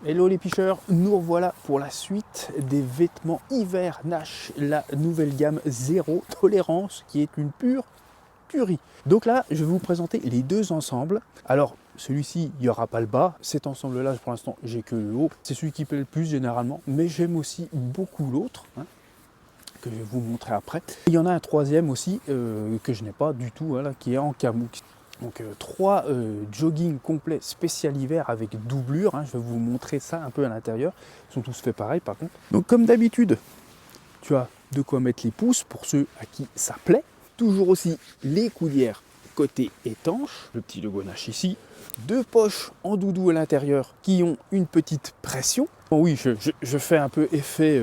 Hello les picheurs, nous revoilà pour la suite des vêtements hiver Nash, la nouvelle gamme zéro tolérance qui est une pure tuerie. Donc là, je vais vous présenter les deux ensembles. Alors, celui-ci, il n'y aura pas le bas. Cet ensemble-là, pour l'instant, j'ai que le haut. C'est celui qui plaît le plus généralement, mais j'aime aussi beaucoup l'autre, que je vais vous montrer après. Il y en a un troisième aussi que je n'ai pas du tout, là, qui est en camo. Donc trois jogging complets spécial hiver avec doublure, je vais vous montrer ça un peu à l'intérieur. Ils sont tous faits pareil par contre. Donc comme d'habitude, tu as de quoi mettre les pouces pour ceux à qui ça plaît. Toujours aussi les coudières côté étanche, le petit logo Nash ici. Deux poches en doudou à l'intérieur qui ont une petite pression. Bon oui, je fais un peu effet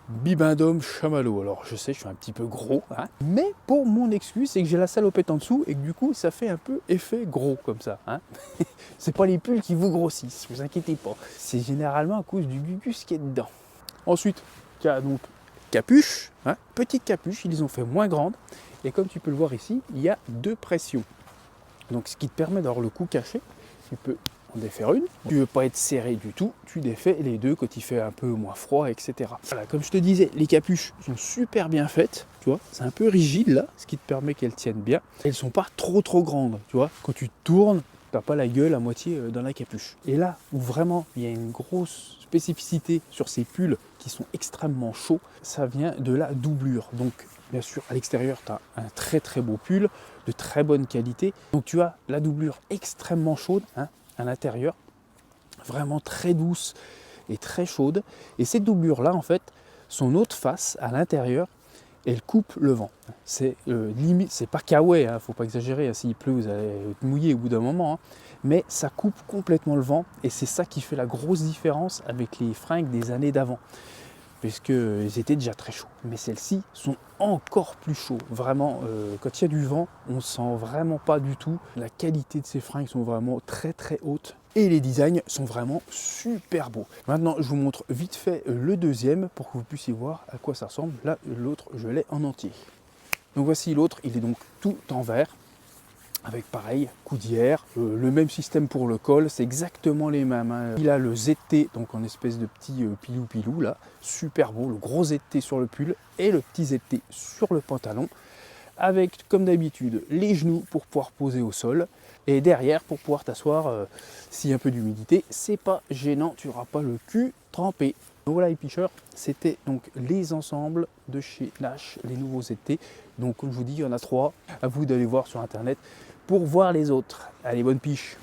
bibendum chamallow. Alors je sais, je suis un petit peu gros, mais pour mon excuse, c'est que j'ai la salopette en dessous et que du coup, ça fait un peu effet gros comme ça. C'est pas les pulls qui vous grossissent, vous inquiétez pas. C'est généralement à cause du gugus qui est dedans. Ensuite, tu as donc capuche, petite capuche, ils les ont fait moins grande. Et comme tu peux le voir ici, il y a deux pressions. Donc ce qui te permet d'avoir le cou caché, tu peux en défaire une. Tu ne veux pas être serré du tout, tu défais les deux quand il fait un peu moins froid, etc. Voilà, comme je te disais, les capuches sont super bien faites, tu vois, c'est un peu rigide là, ce qui te permet qu'elles tiennent bien. Elles sont pas trop grandes, tu vois, quand tu tournes, tu n'as pas la gueule à moitié dans la capuche. Et là où vraiment il y a une grosse spécificité sur ces pulls qui sont extrêmement chauds, ça vient de la doublure. Donc bien sûr, à l'extérieur, tu as un très beau pull de très bonne qualité. Donc tu as la doublure extrêmement chaude à l'intérieur, vraiment très douce et très chaude. Et cette doublure-là, en fait, son autre face à l'intérieur, elle coupe le vent. C'est limite, c'est pas kawaii, faut pas exagérer. S'il pleut, vous allez être mouillé au bout d'un moment. Mais ça coupe complètement le vent et c'est ça qui fait la grosse différence avec les fringues des années d'avant. Puisqu'ils étaient déjà très chauds. Mais celles-ci sont encore plus chauds. Vraiment, quand il y a du vent, on ne sent vraiment pas du tout. La qualité de ces fringues sont vraiment très hautes. Et les designs sont vraiment super beaux. Maintenant, je vous montre vite fait le deuxième pour que vous puissiez voir à quoi ça ressemble. Là, l'autre, je l'ai en entier. Donc voici l'autre, il est donc tout en vert. Avec pareil, coudière, le même système pour le col, c'est exactement les mêmes. Il a le ZT, donc en espèce de petit pilou là, super beau, le gros ZT sur le pull et le petit ZT sur le pantalon, avec comme d'habitude les genoux pour pouvoir poser au sol et derrière pour pouvoir t'asseoir s'il y a un peu d'humidité, c'est pas gênant, tu n'auras pas le cul trempé. Donc voilà les picheurs, c'était donc les ensembles de chez Nash, les nouveaux ZT. Donc comme je vous dis, il y en a trois, à vous d'aller voir sur internet pour voir les autres. Allez, bonne piche!